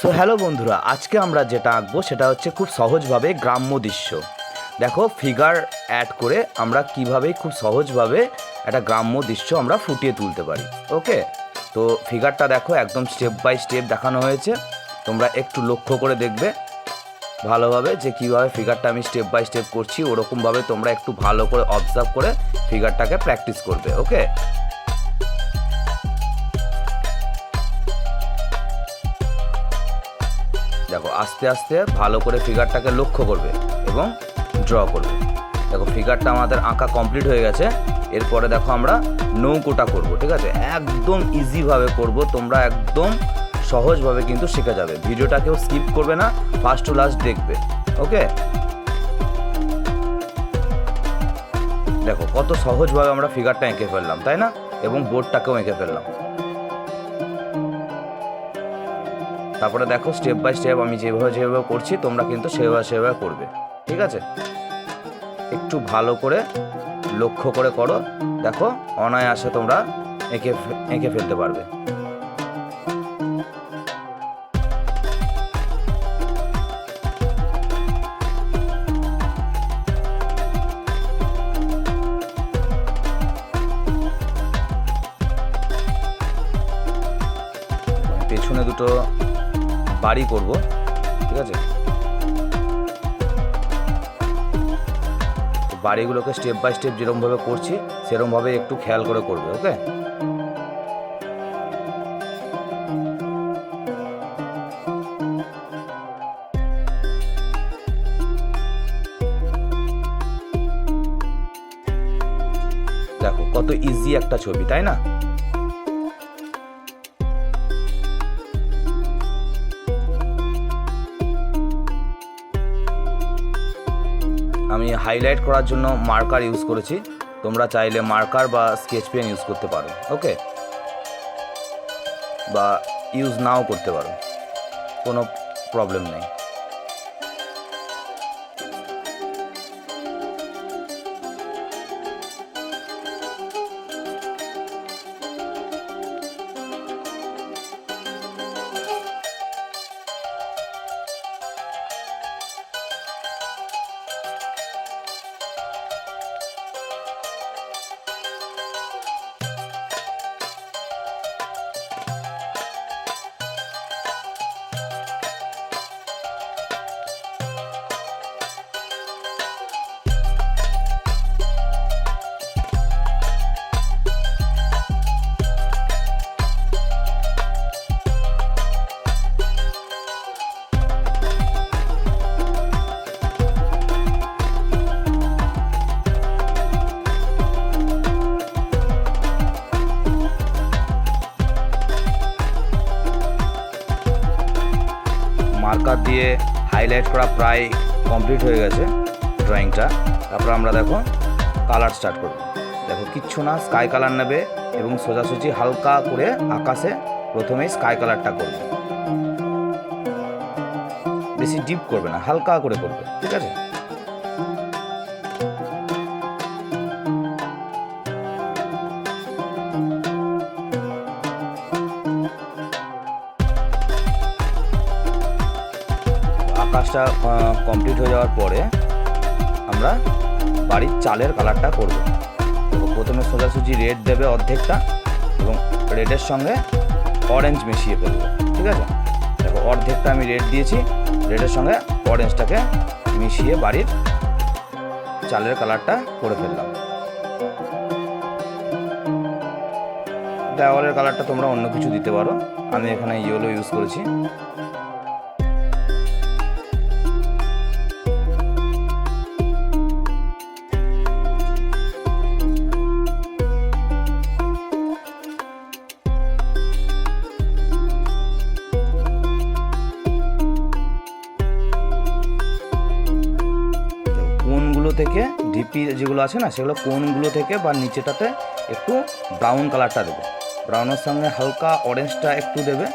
So hello বন্ধুরা, আজকে আমরা যেটা আঁকবো সেটা হচ্ছে খুব সহজভাবে গ্রাম্য দৃশ্য। দেখো ফিগার অ্যাড করে আমরা কিভাবে খুব সহজভাবে একটা গ্রাম্য দৃশ্য আমরা ফুটিয়ে তুলতে পারি। ওকে, তো ফিগারটা দেখো একদম স্টেপ বাই স্টেপ দেখানো হয়েছে। তোমরা একটু লক্ষ্য করে দেখবে ভালোভাবে যে কীভাবে ফিগারটা আমি স্টেপ বাই স্টেপ করছি, ওরকমভাবে তোমরা একটু ভালো করে অবজার্ভ করে ফিগারটাকে প্র্যাকটিস করবে। ওকে, দেখো আস্তে আস্তে ভালো করে ফিগারটাকে লক্ষ্য করবে এবং ড্র করবে। দেখো ফিগারটা আমাদের আঁকা কমপ্লিট হয়ে গেছে। এরপরে দেখো আমরা নৌকোটা করব, ঠিক আছে? একদম ইজিভাবে করব, তোমরা একদম সহজভাবে কিন্তু শিখে যাবে। ভিডিওটাকেও স্কিপ করবে না, ফার্স্ট টু লাস্ট দেখবে। ওকে, দেখো কত সহজভাবে আমরা ফিগারটা এঁকে ফেললাম, তাই না? এবং বোর্ডটাকেও এঁকে ফেললাম। তারপরে দেখো স্টেপ বাই স্টেপ আমি যেভাবে করছি তোমরা কিন্তু সেভাবে করবে, ঠিক আছে? একটু ভালো করে লক্ষ্য করে করো, দেখো অনায়াসে তোমরা এঁকে ফেলতে পারবে। পেছনে দুটো বাড়ি করব, ঠিক আছে? বাড়িগুলোকে স্টেপ বাই স্টেপ যেরকমভাবে করছি সেরকমভাবে একটু খেয়াল করে করবে। ওকে, দেখো কত ইজি একটা ছবি, তাই না? আমি হাইলাইট করার জন্য মার্কার ইউজ করেছি, তোমরা চাইলে মার্কার বা স্কেচ পেন ইউজ করতে পারো। ওকে, বা ইউজ নাও করতে পারো, কোনো প্রবলেম নেই। মার্কার দিয়ে হাইলাইট করা প্রায় কমপ্লিট হয়ে গেছে ড্রয়িংটা। তারপর আমরা দেখো কালার স্টার্ট করব। দেখো কিচ্ছু না, স্কাই কালার নেবে এবং সোজাসুজি হালকা করে আকাশে প্রথমেই স্কাই কালারটা করবে, বেশি ডিপ করবে না, হালকা করে করবে, ঠিক আছে? আকাশটা কমপ্লিট হয়ে যাওয়ার পরে আমরা বাড়ির চালের কালারটা করব। তো প্রথমে সোজাসুজি রেড দেবে অর্ধেকটা এবং রেডের সঙ্গে অরেঞ্জ মিশিয়ে ফেলবো, ঠিক আছে? দেখো অর্ধেকটা আমি রেড দিয়েছি, রেডের সঙ্গে অরেঞ্জটাকে মিশিয়ে বাড়ির চালের কালারটা করে ফেললাম। দেওয়ালের কালারটা তোমরা অন্য কিছু দিতে পারো, আমি এখানে ইয়েলো ইউজ করেছি। কোনগুলো থেকে ডিপি যেগুলো আছে না, সেগুলো কোনগুলো থেকে বা নিচেটাতে একটু ব্রাউন কালারটা দেবে, ব্রাউনের সঙ্গে হালকা অরেঞ্জটা একটু দেবে,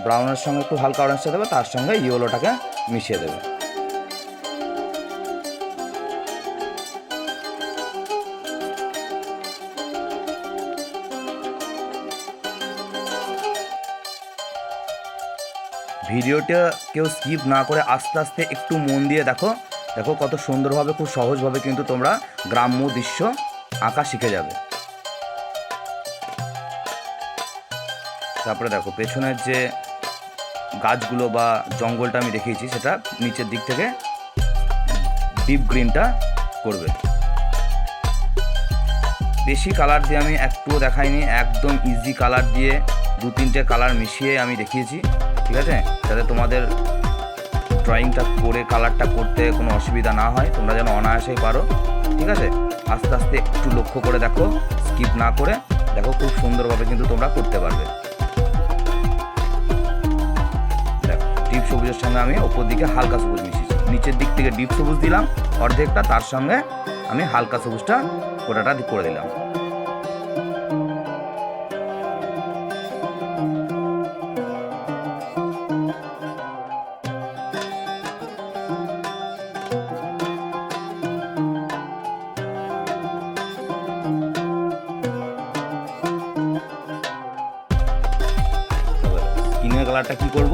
ব্রাউনের সঙ্গে একটু হালকা অরেঞ্জটা দেবে, তার সঙ্গে ইয়েলোটাকে মিশিয়ে দেবে। ভিডিওটা কেউ স্কিপ না করে আস্তে আস্তে একটু মন দিয়ে দেখো, দেখো কত সুন্দরভাবে খুব সহজভাবে কিন্তু তোমরা গ্রাম্য দৃশ্য আঁকা শিখে যাবে। তারপরে দেখো পেছনের যে গাছগুলো বা জঙ্গলটা আমি দেখিয়েছি সেটা নিচের দিক থেকে ডিপ গ্রিনটা করবে। বেশি কালার দিয়ে আমি একটুও দেখাইনি, একদম ইজি কালার দিয়ে 2-3টে কালার মিশিয়ে আমি দেখিয়েছি, ঠিক আছে, যাতে তোমাদের ড্রয়িংটা করে কালারটা করতে কোনো অসুবিধা না হয়, তোমরা যেন অনায়াসেই পারো, ঠিক আছে। আস্তে আস্তে একটু লক্ষ্য করে দেখো, স্কিপ না করে দেখো, খুব সুন্দরভাবে কিন্তু তোমরা করতে পারবে। দেখো ডিপ সবুজের সঙ্গে আমি ওপর দিকে হালকা সবুজ মিশিয়েছি, নিচের দিক থেকে ডিপ সবুজ দিলাম অর্ধেকটা, তার সঙ্গে আমি হালকা সবুজটা গোটাটা করে দিলাম। স্কিনের কালারটা কি করব,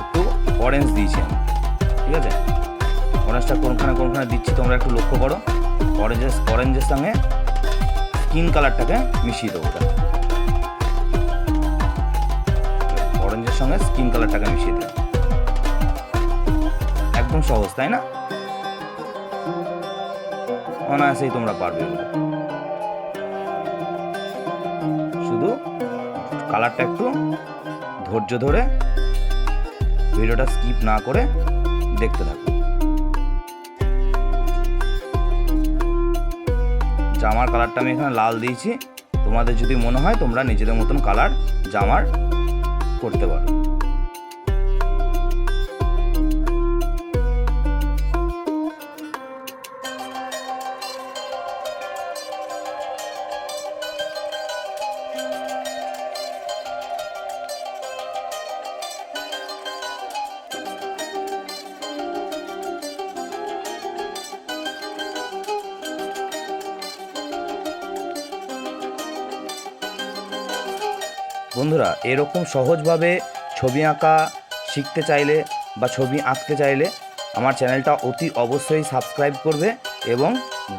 একটু অরেঞ্জ দিয়েছি আমি, ঠিক আছে। অরেঞ্জটা কোনখানে দিচ্ছি তোমরা একটু লক্ষ্য করো। অরেঞ্জের সঙ্গে স্কিন কালারটাকে মিশিয়ে দেবো। অরেঞ্জের সঙ্গে স্কিন কালারটাকে মিশিয়ে দেবো, একদম সহজ তাই না? অনায়াসেই তোমরা পারবে এগুলো। শুধু কালারটা একটু ধৈর্য ধরে ভিডিওটা স্কিপ না করে দেখতে থাকো। জামার কালারটা আমি এখানে লাল দিয়েছি, তোমাদের যদি মনে হয় তোমরা নিজেদের মতন কালার জামার করতে পারো। বন্ধুরা এরকম সহজভাবে ছবি আঁকা শিখতে চাইলে বা ছবি আঁকতে চাইলে আমার চ্যানেলটা অতি অবশ্যই সাবস্ক্রাইব করবে এবং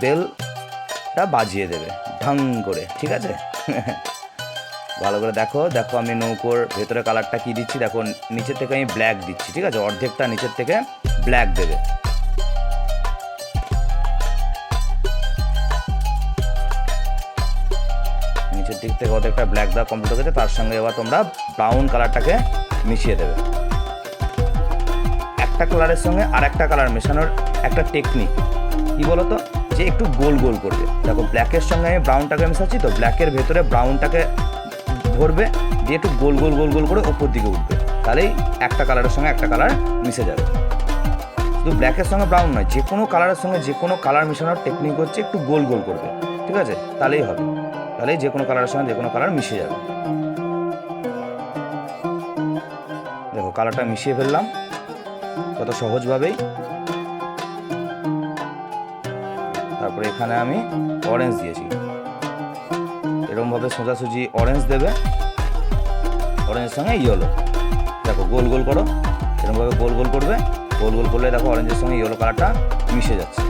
বেলটা বাজিয়ে দেবে ঢং করে, ঠিক আছে। ভালো করে দেখো, দেখো আমি নৌকোর ভেতরে কালারটা কি দিচ্ছি, দেখো নিচের থেকে আমি ব্ল্যাক দিচ্ছি, ঠিক আছে, অর্ধেকটা নিচের থেকে ব্ল্যাক দেবে। নিচের দিক থেকে অর্ধেকটা ব্ল্যাক দেওয়া কমপ্লিট হয়ে গেছে, তার সঙ্গে এবার তোমরা ব্রাউন কালারটাকে মিশিয়ে দেবে। একটা কালারের সঙ্গে আর একটা কালার মেশানোর একটা টেকনিক কি বলো তো, যে একটু গোল গোল করবে। দেখো ব্ল্যাকের সঙ্গে আমি ব্রাউনটাকে মেশাচ্ছি, তো ব্ল্যাকের ভেতরে ব্রাউনটাকে ভরবে, দিয়ে একটু গোল গোল গোল গোল করে ওপর দিকে উঠবে, তাহলেই একটা কালারের সঙ্গে একটা কালার মিশে যাবে। শুধু ব্ল্যাকের সঙ্গে ব্রাউন নয়, যে কোনো কালারের সঙ্গে যে কোনো কালার মেশানোর টেকনিক হচ্ছে একটু গোল গোল করবে, ঠিক আছে, তাহলেই হবে, তাহলেই যে কোনো কালারের সঙ্গে যে কোনো কালার মিশে যাবে। দেখো কালারটা মিশিয়ে ফেললাম কত সহজভাবেই। তারপরে এখানে আমি অরেঞ্জ দিয়েছি, এরকমভাবে সোজাসুজি অরেঞ্জ দেবে, অরেঞ্জের সঙ্গে ইয়েলো, দেখো গোল গোল করো, এরকমভাবে গোল গোল করবে, গোল গোল করলে দেখো অরেঞ্জের সঙ্গে ইয়েলো কালারটা মিশে যাচ্ছে।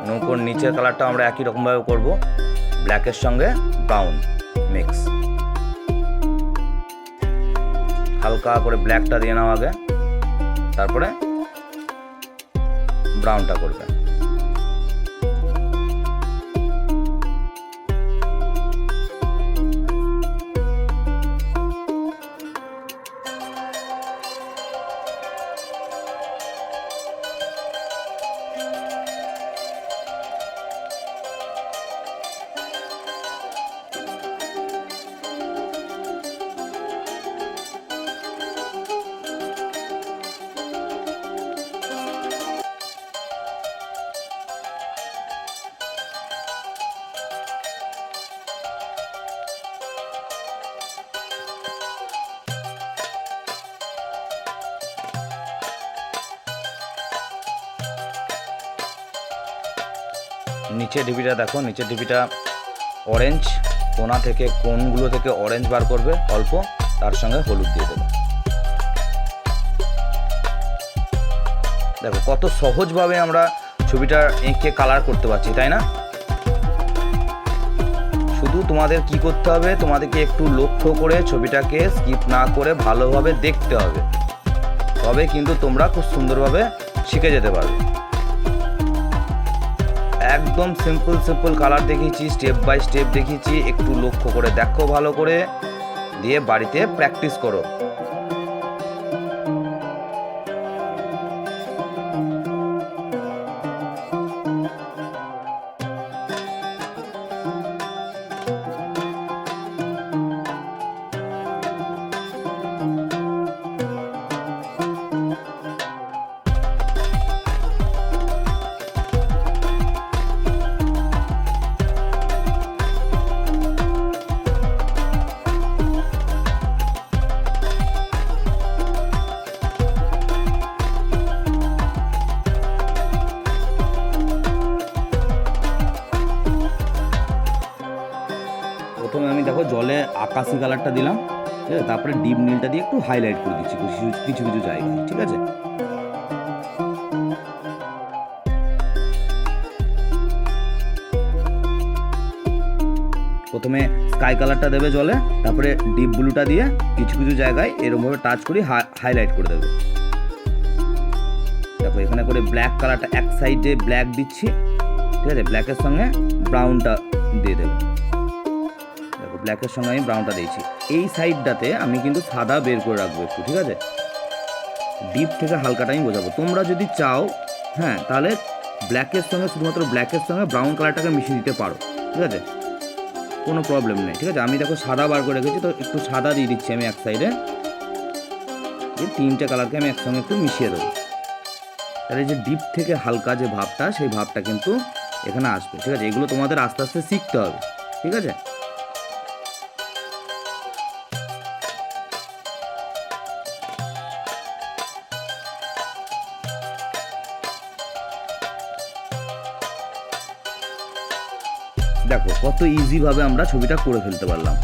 নৌকোর নিচের কালারটা আমরা একই রকমভাবে করব, ব্ল্যাকের সঙ্গে ব্রাউন মিক্স, হালকা করে ব্ল্যাকটা দিয়ে নাও আগে, তারপরে ব্রাউনটা করবে। নিচের ঢিপিটা দেখো, নিচের ঢিপিটা অরেঞ্জ, কোণগুলো থেকে অরেঞ্জ বার করবে অল্প, তার সঙ্গে হলুদ দিয়ে দেবে। দেখো কত সহজভাবে আমরা ছবিটা এঁকে কালার করতে পারছি, তাই না? শুধু তোমাদের কি করতে হবে, তোমাদেরকে একটু লক্ষ্য করে ছবিটাকে স্কিপ না করে ভালোভাবে দেখতে হবে, তবে কিন্তু তোমরা খুব সুন্দরভাবে শিখে যেতে পারবে। একদম সিম্পল কালার দেখিয়েছি, স্টেপ বাই স্টেপ দেখিয়েছি, একটু লক্ষ্য করে দেখো ভালো করে, দিয়ে বাড়িতে প্র্যাকটিস করো। প্রথমে আমি দেখো জলে আকাশি কালারটা দিলাম, ঠিক আছে, তারপরে ডিপ নীলটা দিয়ে একটু হাইলাইট করে দিচ্ছি কিছু কিছু জায়গায়, ঠিক আছে। প্রথমে স্কাই কালারটা দেবে জলে, তারপরে ডিপ ব্লুটা দিয়ে কিছু কিছু জায়গায় এরকমভাবে টাচ করে হাইলাইট করে দেবে। দেখো এখানে করে ব্ল্যাক কালারটা এক সাইডে ব্ল্যাক দিচ্ছি, ঠিক আছে, ব্ল্যাকের সঙ্গে ব্রাউনটা দিয়ে দেবে। দেখো ব্ল্যাকের সঙ্গে আমি ব্রাউনটা দিয়েছি। এই সাইডটাতে আমি কিন্তু সাদা বের করে রাখবো একটু, ঠিক আছে। ডিপ থেকে হালকাটা আমি বোঝাবো। তোমরা যদি চাও, হ্যাঁ, তাহলে ব্ল্যাকের সঙ্গে শুধুমাত্র ব্ল্যাকের সঙ্গে ব্রাউন কালারটাকে মিশিয়ে দিতে পারো, ঠিক আছে, কোনো প্রবলেম নেই, ঠিক আছে। আমি দেখো সাদা বার করে রেখেছি, তো একটু সাদা দিয়ে দিচ্ছি আমি এক সাইডে, এই তিনটে কালারকে আমি একসঙ্গে একটু মিশিয়ে দেবো। তাহলে যে ডিপ থেকে হালকা যে ভাবটা, সেই ভাবটা কিন্তু এখানে আসবে, ঠিক আছে। এগুলো তোমাদের আস্তে আস্তে শিখতে হবে, ঠিক আছে। দেখো কত ইজিভাবে আমরা ছবিটা করে ফেলতে পারলাম।